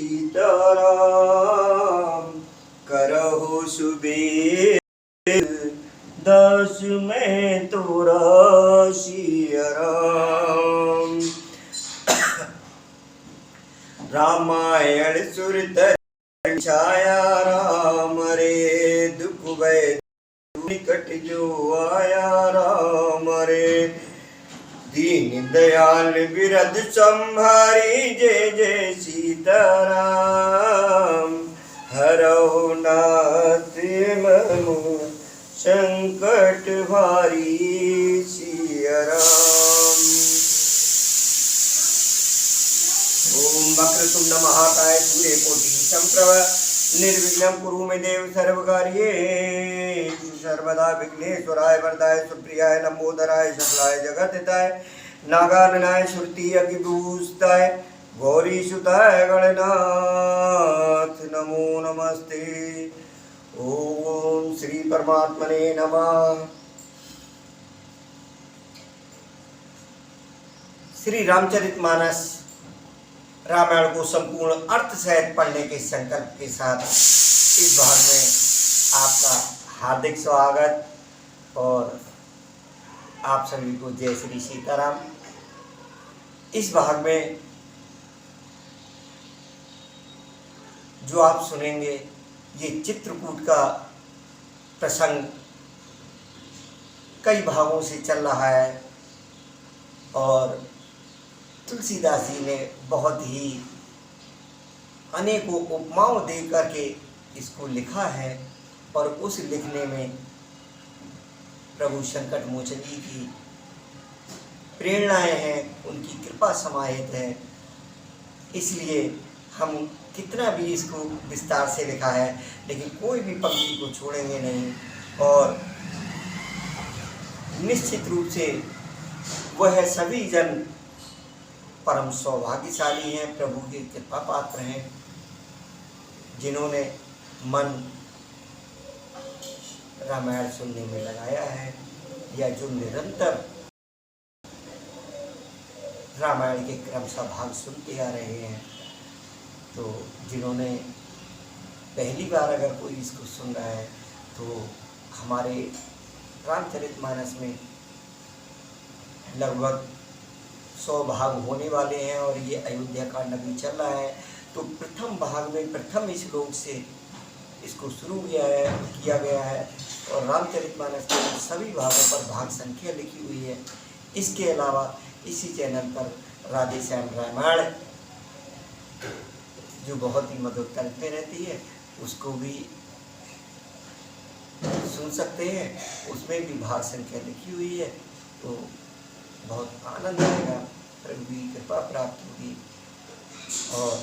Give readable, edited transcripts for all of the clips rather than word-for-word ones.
सीताराम करहु सुबेर दस में तोरा सिया राम। रामायण सुरत छाया राम रे दुख भय निकट जो आया राम रे। दीन दयाल बिरद संहारी जय जय सीताराम। हरहु नाथ मनु संकट भारी सिया राम। ओम वक्रतुंड महाकाय सूर्यकोटि समप्रभ निर्विघ्नं कुरु मे देव सर्वकार्येषु सर्वदा। विघ्नेश्वराय वरदाय सुप्रियाय लंबोदराय सकलाय जगतहिताय नागाननाय श्रुति अगिभूषिताय गौरीसुताय गणनाथ नमो नमस्ते। ओम श्री परमात्मने नमः। श्री रामचरितमानस रामायण को संपूर्ण अर्थ सहित पढ़ने के संकल्प के साथ इस भाग में आपका हार्दिक स्वागत और आप सभी को जय श्री सीताराम। इस भाग में जो आप सुनेंगे ये चित्रकूट का प्रसंग कई भागों से चल रहा है और तुलसीदास जी ने बहुत ही अनेकों उपमाओं दे करके इसको लिखा है और उस लिखने में प्रभु संकट मोचन जी की प्रेरणाएं हैं, उनकी कृपा समाहित है। इसलिए हम कितना भी इसको विस्तार से लिखा है लेकिन कोई भी पंक्ति को छोड़ेंगे नहीं और निश्चित रूप से वह सभी जन परम सौभाग्यशाली हैं, प्रभु के कृपा पात्र हैं, जिन्होंने मन रामायण सुनने में लगाया है या जो निरंतर रामायण के क्रमशः भाग सुनते आ रहे हैं। तो जिन्होंने पहली बार अगर कोई इसको सुन रहा है तो हमारे रामचरितमानस में लगभग 100 भाग होने वाले हैं और ये अयोध्या कांड अभी चल रहा है। तो प्रथम भाग में प्रथम श्लोक से इसको शुरू किया गया है और रामचरितमानस के सभी भागों पर भाग संख्या लिखी हुई है। इसके अलावा इसी चैनल पर राधे श्याम रामायण जो बहुत ही मधुर कंठ में रहती है उसको भी सुन सकते हैं, उसमें भी भाग संख्या लिखी हुई है। तो बहुत आनंद आएगा, प्रभु की कृपा प्राप्त होगी। और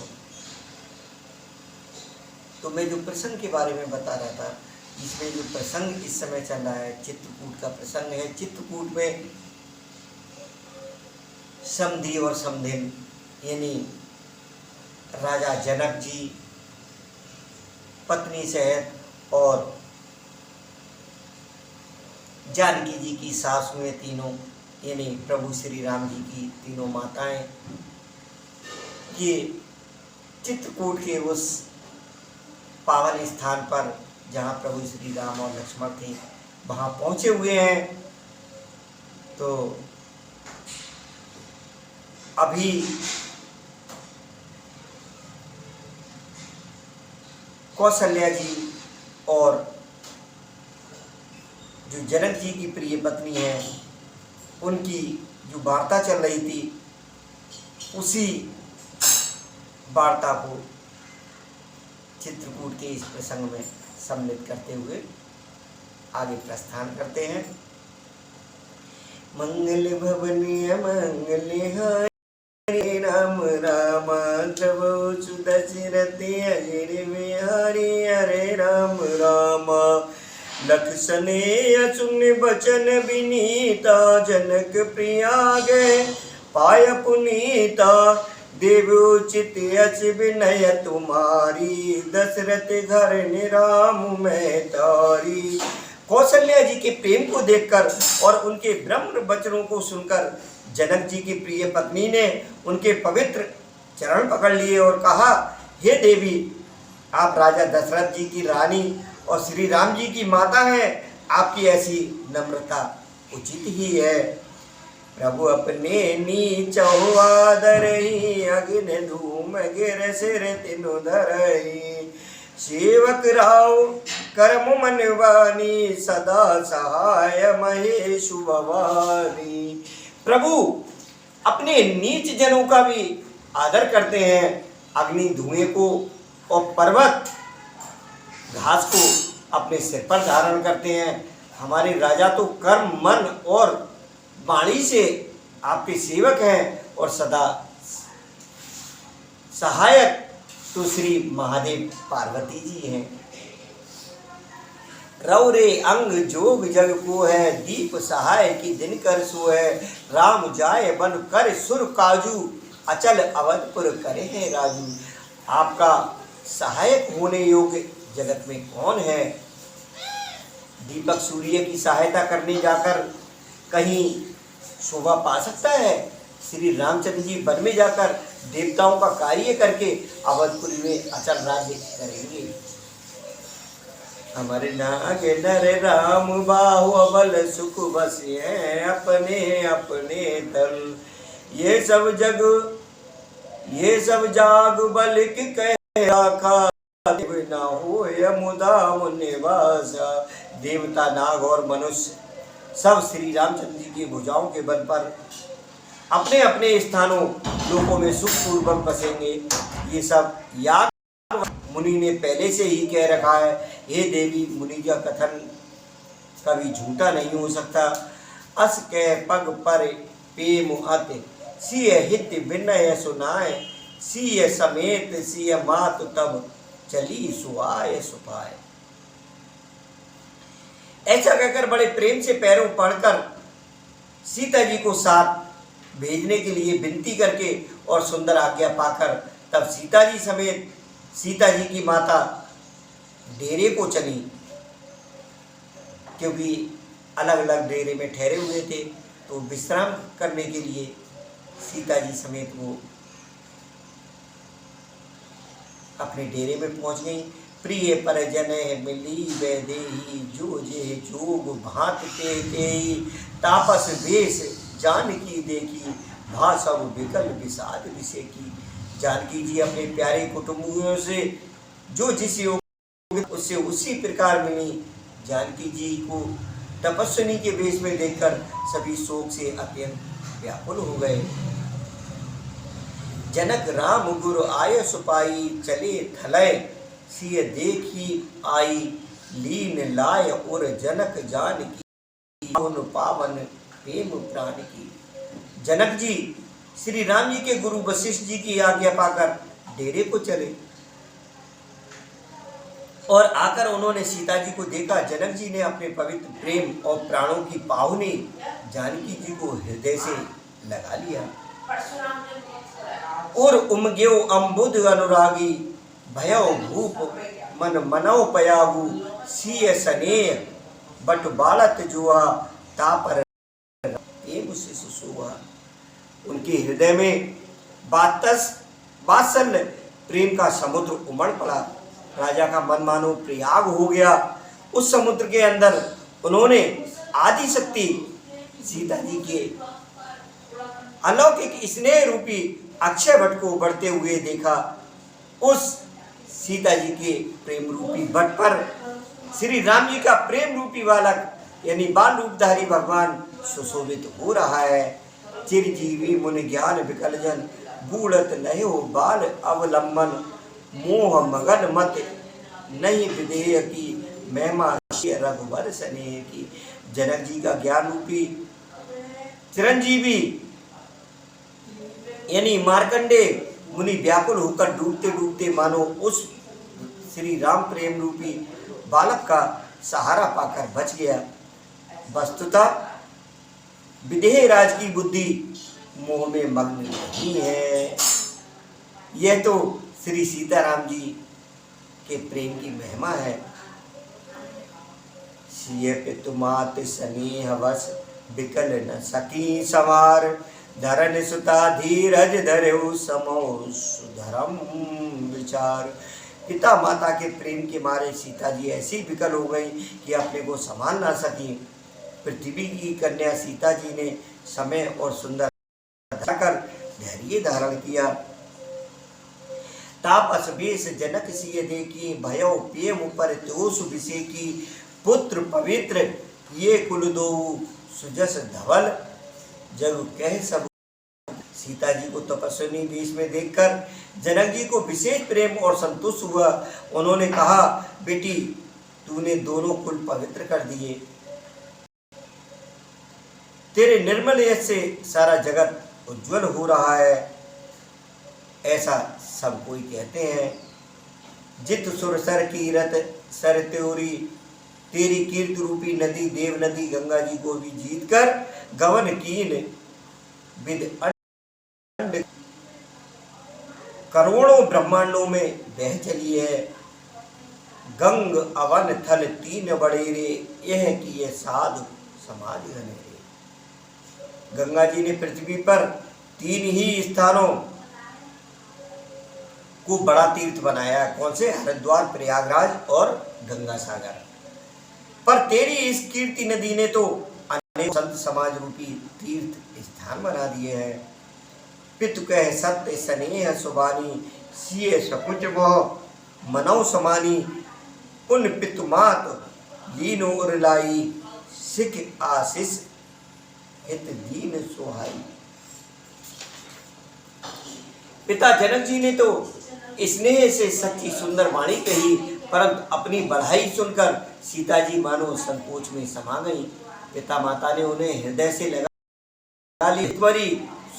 तो मैं जो प्रसंग के बारे में बता रहा था, इसमें जो प्रसंग इस समय चल रहा है चित्रकूट का प्रसंग है। चित्रकूट में समधी और समधिन यानी राजा जनक जी पत्नी सहित और जानकी जी की सासुएं तीनों यानी प्रभु श्री राम जी की तीनों माताएं ये चित्रकूट के उस पावन स्थान पर जहाँ प्रभु श्री राम और लक्ष्मण थे वहाँ पहुँचे हुए हैं। तो अभी कौशल्या जी और जो जनक जी की प्रिय पत्नी है उनकी जो वार्ता चल रही थी उसी वार्ता को चित्रकूट के इस प्रसंग में सम्मिलित करते हुए आगे प्रस्थान करते हैं। मंगल भवनीय मंगल हरे राम राम द्रवचु दशरथि अजर बिहारी हरे राम राम। लखसने अचुन बचन विनीता जनक प्रिया गे पाय पुनीता देवोचित अच विनय तुम्हारी दशरथ घर निराम में तारी। कौशल्या जी के प्रेम को देखकर और उनके ब्रह्म वचनों को सुनकर जनक जी की प्रिय पत्नी ने उनके पवित्र चरण पकड़ लिए और कहा, हे देवी, आप राजा दशरथ जी की रानी और श्री राम जी की माता हैं, आपकी ऐसी नम्रता उचित ही है। प्रभु अपने नीच आदरही, अग्नि धूम गिर सिर तिनु धरही। सेवक राव कर्म मनवानी, सदा सहाय महेश भवानी। प्रभु अपने नीच जनों का भी आदर करते हैं, अग्नि धुएं को और पर्वत घास को अपने सिर पर धारण करते हैं। हमारे राजा तो कर्म मन और वाणी से आपके सेवक हैं और सदा सहायक तो श्री महादेव पार्वती जी हैं। रव रे अंग जोग जग को है, दीप सहाय की दिन कर सो है। राम जाए बन कर सुर काजू, अचल अवधपुर करे हैं राजू। आपका सहायक होने योग्य जगत में कौन है? दीपक सूर्य की सहायता करने जाकर कहीं शोभा पा सकता है? श्री रामचंद्र जी वन में जाकर देवताओं का कार्य करके अवधपुरी में अचल राज्य करेंगे। हमारे नागे नर राम बाहु अबल सुख बसे हैं, अपने अपने तल। ये सब जाग बल की कह राखा, ना हो मुदा मुनिवासा। देवता नाग और मनुष्य सब श्री रामचंद्र जी की भुजाओं के बल पर अपने अपने स्थानों लोकों में सुखपूर्वक बसेंगे। ये सब याद मुनि ने पहले से ही कह रखा है। हे देवी, मुनि का कथन कभी झूठा नहीं हो सकता। अस कह पग पर प्रेम अत, सिय हित विनय सुनाए। सिय समेत सिय मात तब, चली सुआय सुपाय। ऐसा कहकर बड़े प्रेम से पैरों पड़कर सीता जी को साथ भेजने के लिए विनती करके और सुंदर आज्ञा पाकर तब सीता जी समेत सीता जी की माता डेरे को चली, क्योंकि अलग अलग डेरे में ठहरे हुए थे। तो विश्राम करने के लिए सीता जी समेत वो अपने डेरे में पहुंच गई। प्रिय परिजन मिली वैदेही, जो जे जोग भांत ते तेई। तापस वेश जानकी देखी, भासव विकल विषाद विषे की। जानकी जी अपने प्यारे कुटुंबियों से जो जिस योग उससे उसी प्रकार मिली। जानकी जी को तपस्विनी के वेश में देखकर सभी शोक से अत्यंत व्याकुल हो गए। जनक राम गुरु आय सुपाई, चले थलय सिय देखी आई। लीन लाय और जनक जानकी, पावन प्रेम प्राण की। जनक जी श्री राम जी के गुरु वशिष्ठ जी की आज्ञा पाकर डेरे को चले और आकर उन्होंने सीता जी को देखा। जनक जी ने अपने पवित्र प्रेम और प्राणों की पाहुनी जानकी जी को हृदय से लगा लिया और उमग्यो अम्बुद अनुरागी। भयो भूप मन मनो पयागु, सिय स्नेह बट बालत जुआ। तापर से सुसुआ। उनके हृदय में वात्सल्य प्रेम का समुद्र उमड़ पड़ा। राजा का मन मानो प्रयाग हो गया। उस समुद्र के अंदर उन्होंने आदि शक्ति सीता जी के अलौकिक स्नेह रूपी अक्षय वट को बढ़ते हुए देखा। उस सीता जी के प्रेम रूपी वट पर श्री राम जी का प्रेम रूपी बालक यानी बाल रूपधारी भगवान सुशोभित हो रहा है। चिरजीवी मुनि ज्ञान विकल जन, बूढ़त नयो बाल अवलंबन। मोह मगन मत नहीं विधेय की, महिमा रघुवर स्नेह की। जनक जी का ज्ञान रूपी चिरंजीवी यानी मार्कंडे मुनि व्याकुल होकर डूबते डूबते मानो उस श्री राम प्रेम रूपी बालक का सहारा पाकर बच गया। वस्तुतः विदेह राज की बुद्धि मोह में मग्न नहीं है। यह तो श्री सीताराम जी के प्रेम की महिमा है। सिय पितुमात स्नेह वश, विकल न सकी सवार। धरन सुता धीरज धरेउ समो सुधरम विचार। पिता माता के प्रेम के मारे सीता जी ऐसी विकल हो गई कि अपने को संभाल ना सकी। पृथ्वी की कन्या सीता जी ने समय और सुंदर कर धैर्य धारण किया। तापस वेश जनक सिय देखी, भयो प्रेम पर तोष विषे की। पुत्र पवित्र ये कुल दो, सुजस धवल जग कह सब। सीता जी को तपस्विनी वेश में देखकर जनक जी को विशेष प्रेम और संतोष हुआ। उन्होंने कहा, बेटी तूने दोनों कुल पवित्र कर दिए, तेरे निर्मल यश से सारा जगत उज्जवल हो रहा है, ऐसा सब कोई कहते हैं। जित सुर सर कीरत सर त्योरी, तेरी कीर्ति रूपी नदी देव नदी गंगा जी को भी जीत कर गवन कीन विद करोड़ों ब्रह्मांडों में बह चली है। गंग अवन थल तीन बड़ेरे, यह किए साधु समाधि घनेरे। गंगा जी ने पृथ्वी पर 3 ही स्थानों को बड़ा तीर्थ बनाया। कौन से? हरिद्वार, प्रयागराज और गंगा सागर। पर तेरी इस कीर्ति नदी ने तो अनेक संत समाज रूपी तीर्थ स्थान बना दिए हैं। पितु कह सत्य स्नेह सुबानी, सिए सकुच मोह मनौ समानी। पुन पितु मात लीनो उरलाई, सिख आशीष हित दीन सुहाई। पिता जनक जी ने तो स्नेह से सच्ची सुंदर वाणी कही, परंतु अपनी बढ़ाई सुनकर सीता जी मानो संकोच में समा गई। पिता माता ने उन्हें हृदय से लगा ली, बड़ी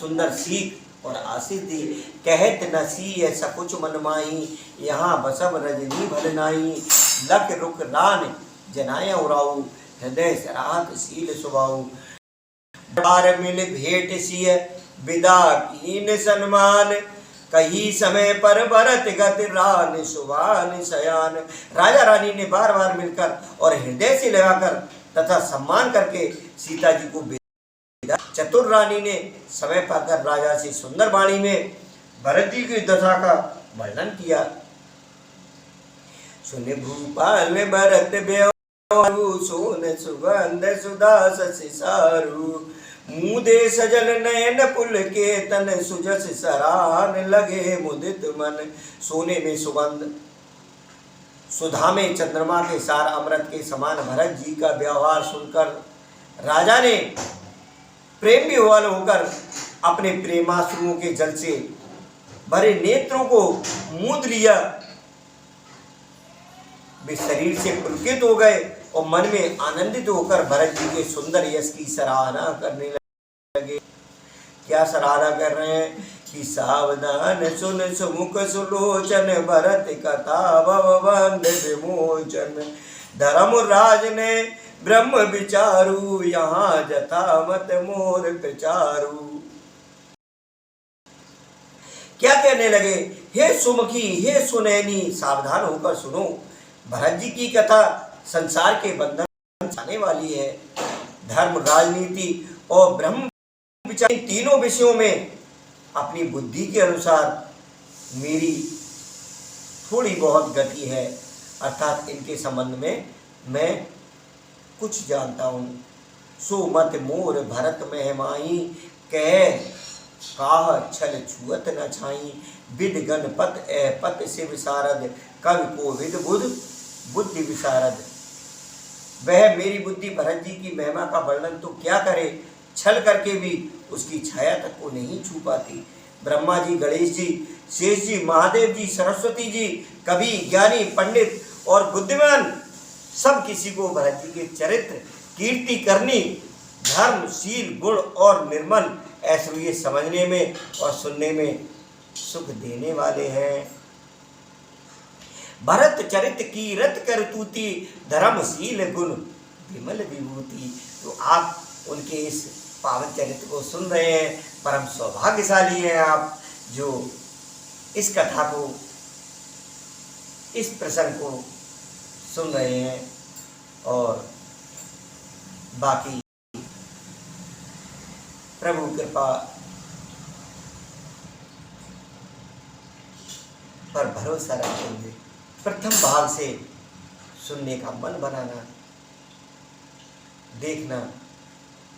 सुंदर सीख और आशीष दी। कहत न सीय सकुच मन माही, यहाँ बसव रजनी भल नाही। लख रुख रान जनाया उराऊ, हृदय सराहत शील सुभाऊ। बार मिल भेंट सिय विदा कीन सन्मान, कही समय पर भरत गति रान सुभान शयान। राजा रानी ने बार बार मिलकर और हृदय से लगाकर तथा सम्मान करके सीता जी को भेजा। चतुर रानी ने समय पाकर राजा से सुंदर वाणी में भरत जी की दशा का वर्णन किया। सुने भूपाल भरत ब्याहु, सोन सुगंध सुधा शशि सारू। मुदे सजल नयन पुल के तन, सुजस सरान लगे मुदित मन। सोने में सुगंध, सुधा में चंद्रमा के सार, अमृत के समान भरत जी का व्यवहार सुनकर राजा ने प्रेम विह्वल होकर अपने प्रेमाश्रुओं के जल से भरे नेत्रों को मूंद लिया। वे शरीर से पुलकित हो गए और मन में आनंदित होकर भरत जी के सुंदर यश की सराहना करने लगे। क्या सराहना कर रहे हैं कि सावधान सुन सुमुख सुलोचन, भरत कथा भवबंध विमोचन। धर्मराज ने ब्रह्म विचारू, यहाँ जथा मत मोर प्रचारू। क्या कहने लगे? हे सुमुखी, हे सुनैनी, सावधान होकर सुनो। भरत जी की कथा संसार के बंधन जाने वाली है। धर्म, राजनीति और ब्रह्म विचार, तीनों विषयों में अपनी बुद्धि के अनुसार मेरी थोड़ी बहुत गति है, अर्थात इनके संबंध में मैं कुछ जानता हूँ। सो मत मोर भरत महमाई, कह काह छल छुअत न छाई। विद गणपत ए पत से विशारद, कवि को विद बुध बुद्धि विशारद। वह मेरी बुद्धि भरत जी की महिमा का वर्णन तो क्या करे, छल करके भी उसकी छाया तक को नहीं छू पाती। ब्रह्मा जी, गणेश जी, शेष जी, महादेव जी, सरस्वती जी, कवि, ज्ञानी, पंडित और बुद्धिमान, सब किसी को भरत जी के चरित्र, कीर्ति करनी, धर्म, शील, गुण और निर्मल ऐश्वर्य समझने में और सुनने में सुख देने वाले हैं। भरत चरित की रत कर तूती, धर्मशील गुण विमल विभूति। तो आप उनके इस पावन चरित्र को सुन रहे हैं। परम सौभाग्यशाली हैं आप जो इस कथा को, इस प्रसंग को सुन रहे हैं। और बाकी प्रभु कृपा पर भरोसा रखते हुए प्रथम भाग से सुनने का मन बनाना, देखना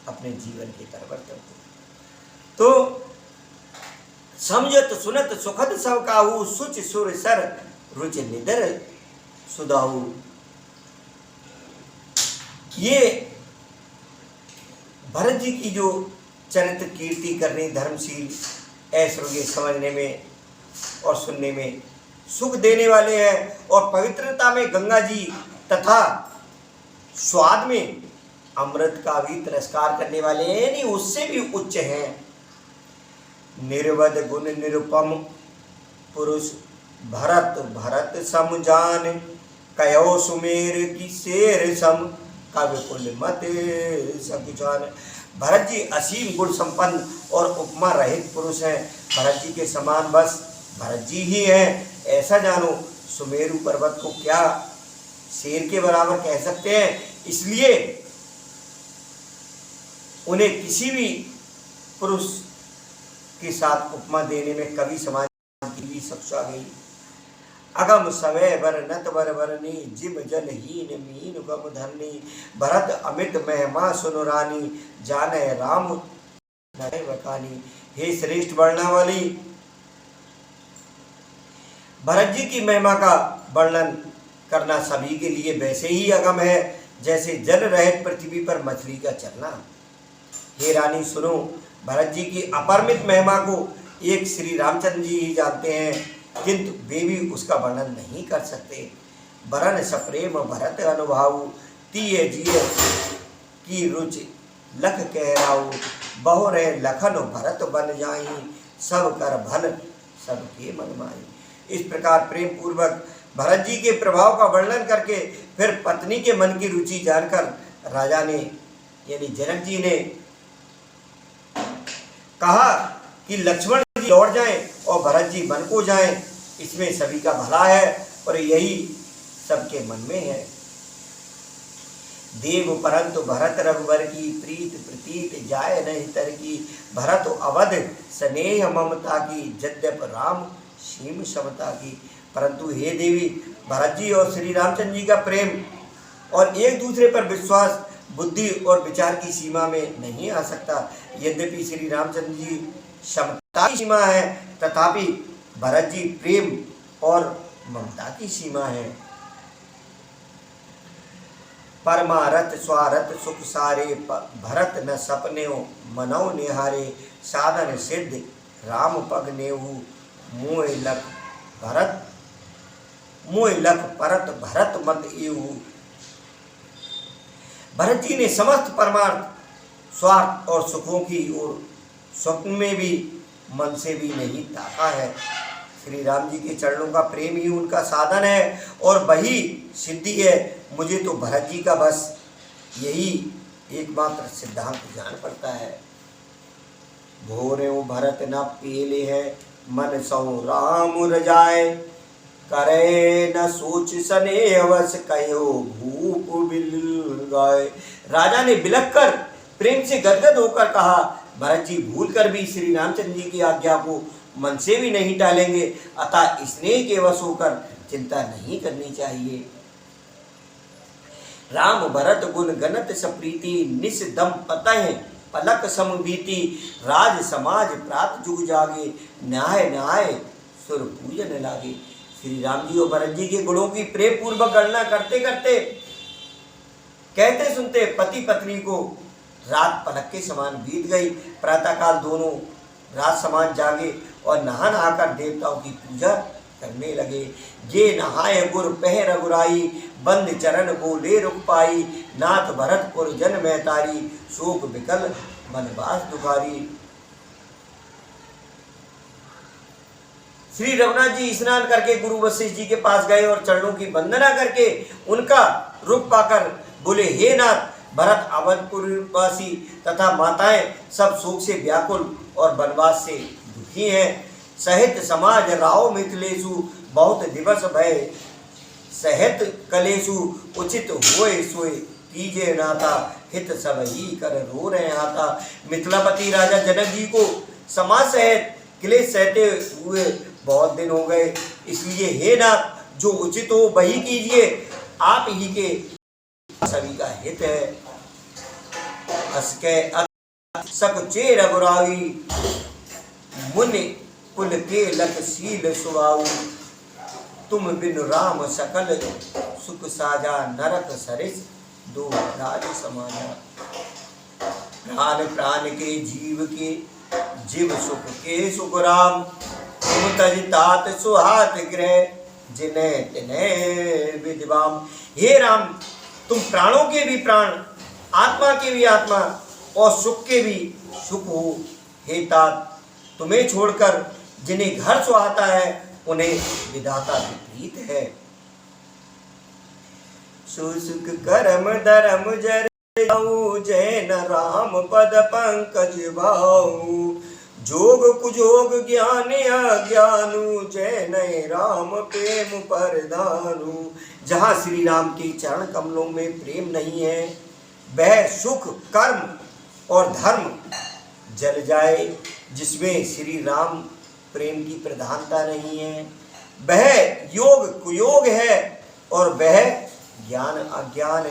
अपने जीवन के परिवर्तन को। तो समझत सुनत सुखद सब काहू, सुच सुर सर रुच निदर सुदाहू। ये भरत जी की जो चरित्र कीर्ति करनी, धर्मशील, ऐश्वर्य समझने में और सुनने में सुख देने वाले हैं, और पवित्रता में गंगा जी तथा स्वाद में अमृत का भी तिरस्कार करने वाले हैं, यानी उससे भी उच्च हैं। निर्वध गुण निरुपम पुरुष भरत, भरत सम जान कयो सुमेर की शेर सम, काव्य कुल मत सकुचान। भरत जी असीम गुण संपन्न और उपमा रहित पुरुष हैं। भरत जी के समान बस भरत जी ही हैं, ऐसा जानो। सुमेरु पर्वत को क्या शेर के बराबर कह सकते हैं, इसलिए उन्हें किसी भी पुरुष के साथ उपमा देने में कवि समाज की भी सक्षा गई। अगम सवय बर नत बर बरनी, जिम जन हीन मीन गम धरनी। भरत अमित महिमा सुनु रानी, जाने राम नय बकानी। हे श्रेष्ठ वर्णा वाली, भरत जी की महिमा का वर्णन करना सभी के लिए वैसे ही अगम है जैसे जल रहित पृथ्वी पर मछली का चलना। हे रानी सुनो, भरत जी की अपरिमित महिमा को एक श्री रामचंद्र जी ही जानते हैं, किंतु वे भी उसका वर्णन नहीं कर सकते। बरन सप्रेम भरत अनुभाऊ, तीय जिय की रुचि लख कह राऊ। बहु रहे लखन भरत बन जाई, सब कर भल सबके मन माई। इस प्रकार प्रेम पूर्वक भरत जी के प्रभाव का वर्णन करके फिर पत्नी के मन की रुचि जानकर राजा ने यानी जनक जी ने कहा कि लक्ष्मण जी लौट जाएं और भरत जी मन को जाएं, इसमें सभी का भला है और यही सबके मन में है। देव परंतु भरत रघुवर की, प्रीत प्रतीत जाय नहीं तर की। भरत अवध स्नेह ममता की, यद्यप राम सीम समता की। परंतु हे देवी, भरत जी और श्री रामचंद्र जी का प्रेम और एक दूसरे पर विश्वास बुद्धि और विचार की सीमा में नहीं आ सकता। यद्यपि श्री रामचंद्र जी क्षमता की सीमा है, तथापि भरत जी प्रेम और ममता की सीमा है। परमारथ स्वारथ सुख सारे, भरत न सपने मनौ निहारे। साधन सिद्ध राम पग नेहु, मोह लख भरत मोह लख परत भरत मत एहु। भरत जी ने समस्त परमार्थ, स्वार्थ और सुखों की ओर स्वप्न में भी मन से भी नहीं ताका है। श्री राम जी के चरणों का प्रेम ही उनका साधन है और वही सिद्धि है। मुझे तो भरत जी का बस यही एकमात्र सिद्धांत जान पड़ता है। भोरे भरत न पेले है, मन सौ राम रजाए। करे न सोच सने वश, कहो भूप बिल गाय। राजा ने बिलख कर प्रेम से गदगद होकर कहा, भरत जी भूल कर भी श्री रामचंद्र जी की आज्ञा को मन से भी नहीं टालेंगे, अतः स्नेह के वश होकर चिंता नहीं करनी चाहिए। राम भरत गुण गणत सप्रीति, निस दम पतः पलक समबीति। राज समाज प्रात जुग जागे, न्याय न्याय सुर पूजन लागे। श्री राम जी और भरत जी के गुणों की प्रेम पूर्वक गणना करते करते कहते सुनते पति पत्नी को रात पलक के समान बीत गई। प्रातःकाल दोनों रात समान जागे और नहा नहाकर देवताओं की पूजा करने लगे। जे नहाय गुर पह रघुराई, बंद चरण बोले रुक पाई। नाथ भरतपुर जन महतारी, शोक विकल बनवास दुखारी। श्री रघुनाथ जी स्नान करके गुरु वशिष्ठ जी के पास गए और चरणों की वंदना करके उनका रूप पाकर बोले, हे नाथ, भरत अवधपुरवासी तथा माताएं सब शोक से व्याकुल और वनवास से दुखी हैं। सहित समाज राव मिथिलेशु, बहुत दिवस भय सहित कलेशु। उचित होए सोए कीजे नाता, हित सब ही कर रो रहे आता। मिथिलापति राजा जनक जी को समाज सहित क्लेश सहते हुए बहुत दिन हो गए, इसलिए हे नाथ, जो उचित हो वही कीजिए, आप ही के सभी का हित है। असके सकुचे रघुराई, मुनि कुल के लख शील सुवाऊ। तुम बिनु राम सकल सुख साजा, नरक सरिस दो राज समाना। प्राण प्राण के जीव के, जीव सुख के सुख राम। तुम तज तात सुहात ग्रह, जिन्हें तिन्हें विद्वाम। हे राम, तुम प्राणों के भी प्राण, आत्मा के भी आत्मा और सुख के भी सुख हो। हे तात, तुम्हें छोड़कर जिन्हें घर सुहाता है उन्हें विधाता विपरीत है। सुसुख करम धर्म जर जैन राम पद पंकज भाऊ। जोग कुजोग ज्ञान अज्ञानु, जैन राम प्रेम परदानु। जहाँ श्री राम के चरण कमलों में प्रेम नहीं है, वह सुख कर्म और धर्म जल जाए। जिसमें श्री राम प्रेम की प्रधानता नहीं है, वह योग कुयोग है और वह ज्ञान अज्ञान